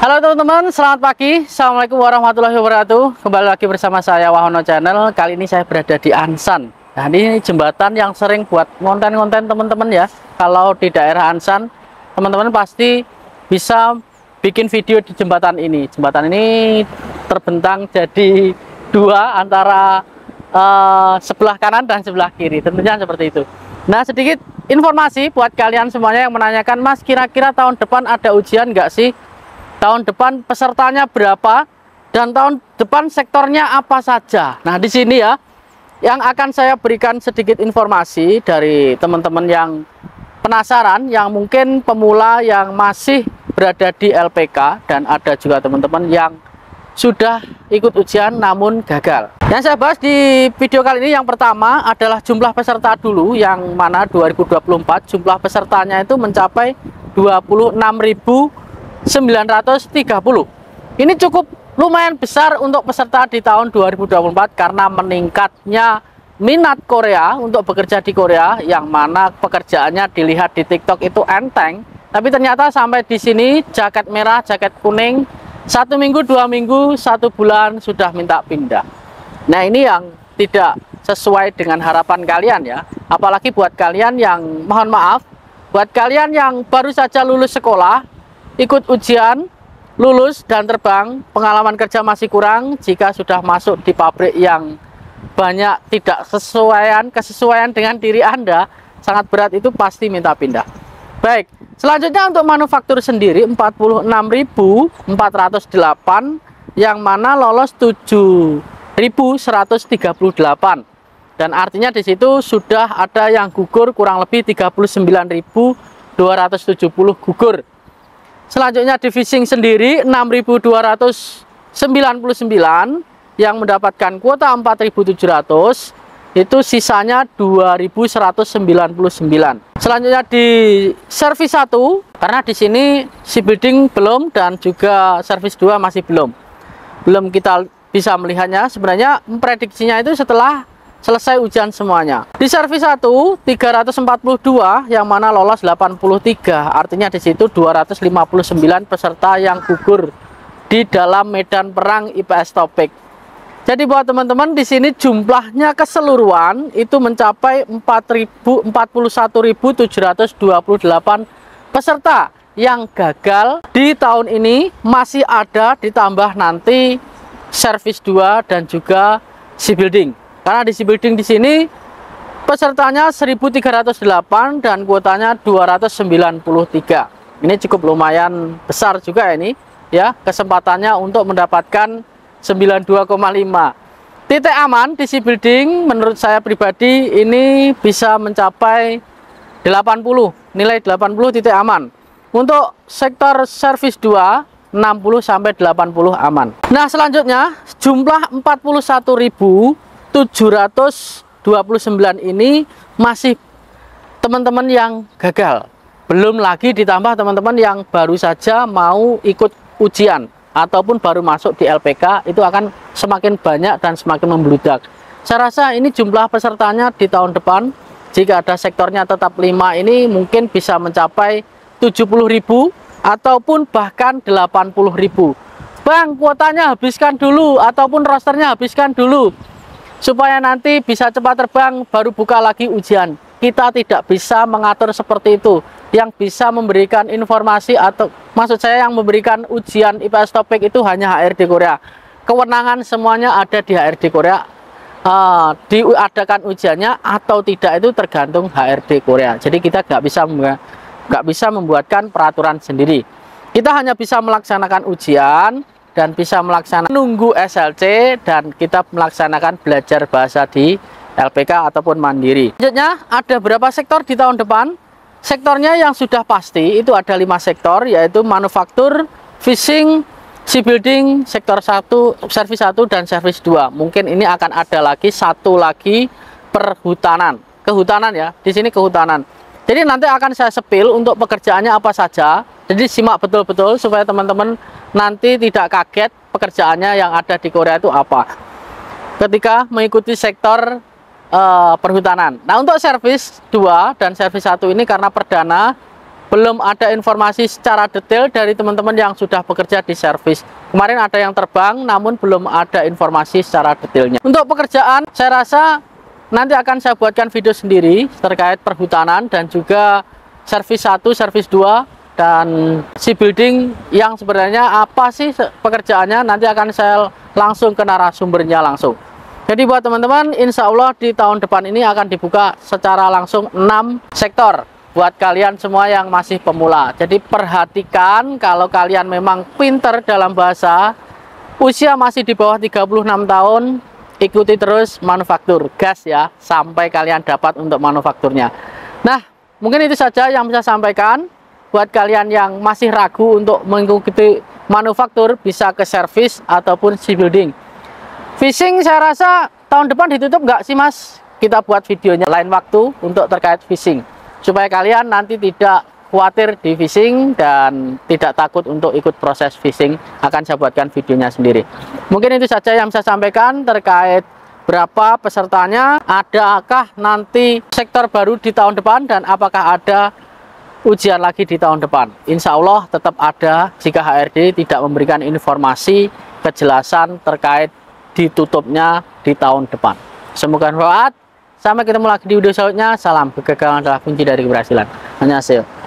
Halo teman-teman, selamat pagi. Assalamualaikum warahmatullahi wabarakatuh. Kembali lagi bersama saya Wahono Channel. Kali ini saya berada di Ansan. Nah, ini jembatan yang sering buat konten-konten teman-teman ya. Kalau di daerah Ansan, teman-teman pasti bisa bikin video di jembatan ini. Jembatan ini terbentang jadi dua antara sebelah kanan dan sebelah kiri. Tentunya seperti itu. Nah, sedikit informasi buat kalian semuanya yang menanyakan, Mas, kira-kira tahun depan ada ujian nggak sih? Tahun depan pesertanya berapa, dan tahun depan sektornya apa saja. Nah, di sini ya, yang akan saya berikan sedikit informasi dari teman-teman yang penasaran, yang mungkin pemula yang masih berada di LPK, dan ada juga teman-teman yang sudah ikut ujian namun gagal. Yang saya bahas di video kali ini yang pertama adalah jumlah peserta dulu, yang mana 2024 jumlah pesertanya itu mencapai 26.930. Ini cukup lumayan besar untuk peserta di tahun 2024 karena meningkatnya minat Korea untuk bekerja di Korea, yang mana pekerjaannya dilihat di TikTok itu enteng, tapi ternyata sampai di sini jaket merah, jaket kuning, 1 minggu, 2 minggu, 1 bulan sudah minta pindah. Nah, ini yang tidak sesuai dengan harapan kalian ya. Apalagi buat kalian yang, mohon maaf, buat kalian yang baru saja lulus sekolah, ikut ujian, lulus dan terbang, pengalaman kerja masih kurang. Jika sudah masuk di pabrik yang banyak tidak kesesuaian dengan diri Anda, sangat berat, itu pasti minta pindah. Baik, selanjutnya untuk manufaktur sendiri 46.408, yang mana lolos 7.138, dan artinya di situ sudah ada yang gugur kurang lebih 39.270 gugur. Selanjutnya di Fishing sendiri 6.299 yang mendapatkan kuota 4.700, itu sisanya 2.199. Selanjutnya di servis 1, karena di sini shipbuilding belum dan juga servis 2 masih belum kita bisa melihatnya. Sebenarnya memprediksinya itu setelah selesai ujian semuanya. Di servis 1 342, yang mana lolos 83, artinya di situ 259 peserta yang gugur di dalam medan perang IPS Topik. Jadi buat teman-teman di sini jumlahnya keseluruhan itu mencapai 41.728 peserta yang gagal di tahun ini. Masih ada ditambah nanti servis 2 dan juga shipbuilding. Karena di shipbuilding di sini pesertanya 1.308 dan kuotanya 293. Ini cukup lumayan besar juga ini ya, kesempatannya untuk mendapatkan 92,5. Titik aman di shipbuilding menurut saya pribadi ini bisa mencapai 80, nilai 80 titik aman. Untuk sektor servis 2 60 sampai 80 aman. Nah, selanjutnya jumlah 41.729 ini masih teman-teman yang gagal. Belum lagi ditambah teman-teman yang baru saja mau ikut ujian ataupun baru masuk di LPK, itu akan semakin banyak dan semakin membludak. Saya rasa ini jumlah pesertanya di tahun depan, jika ada sektornya tetap 5, ini mungkin bisa mencapai 70.000 ataupun bahkan 80.000. Bang, kuotanya habiskan dulu ataupun rosternya habiskan dulu supaya nanti bisa cepat terbang baru buka lagi ujian. Kita tidak bisa mengatur seperti itu. Yang bisa memberikan informasi, atau maksud saya yang memberikan ujian IPS Topik itu hanya HRD Korea. Kewenangan semuanya ada di HRD Korea. Diadakan ujiannya atau tidak itu tergantung HRD Korea. Jadi kita nggak bisa membuatkan peraturan sendiri. Kita hanya bisa melaksanakan ujian dan bisa melaksanakan nunggu SLC, dan kita melaksanakan belajar bahasa di LPK ataupun mandiri. Selanjutnya ada berapa sektor di tahun depan? Sektornya yang sudah pasti itu ada 5 sektor, yaitu manufaktur, fishing, shipbuilding, sektor 1, servis 1 dan servis 2. Mungkin ini akan ada lagi satu lagi perhutanan. Kehutanan ya, di sini kehutanan. Jadi nanti akan saya sepil untuk pekerjaannya apa saja. Jadi simak betul-betul supaya teman-teman nanti tidak kaget pekerjaannya yang ada di Korea itu apa ketika mengikuti sektor perhutanan. Nah, untuk servis 2 dan servis 1 ini karena perdana belum ada informasi secara detail dari teman-teman yang sudah bekerja di servis. Kemarin ada yang terbang, namun belum ada informasi secara detailnya. Untuk pekerjaan, saya rasa nanti akan saya buatkan video sendiri terkait perhutanan dan juga servis 1, servis 2, dan si building yang sebenarnya apa sih pekerjaannya, nanti akan saya langsung ke narasumbernya langsung. Jadi buat teman-teman, insya Allah di tahun depan ini akan dibuka secara langsung 6 sektor buat kalian semua yang masih pemula. Jadi perhatikan, kalau kalian memang pinter dalam bahasa, usia masih di bawah 36 tahun, ikuti terus manufaktur, gas ya, sampai kalian dapat untuk manufakturnya. Nah, mungkin itu saja yang bisa saya sampaikan. Buat kalian yang masih ragu untuk mengikuti manufaktur, bisa ke servis ataupun si building. Fishing saya rasa tahun depan ditutup nggak sih mas? Kita buat videonya lain waktu untuk terkait fishing, supaya kalian nanti tidak khawatir di fishing dan tidak takut untuk ikut proses fishing. Akan saya buatkan videonya sendiri. Mungkin itu saja yang saya sampaikan terkait berapa pesertanya, adakah nanti sektor baru di tahun depan, dan apakah ada ujian lagi di tahun depan. Insya Allah tetap ada jika HRD tidak memberikan informasi kejelasan terkait ditutupnya di tahun depan. Semoga bermanfaat. Sampai ketemu lagi di video selanjutnya. Salam, kegagalan adalah kunci dari keberhasilan. Annyeonghaseyo.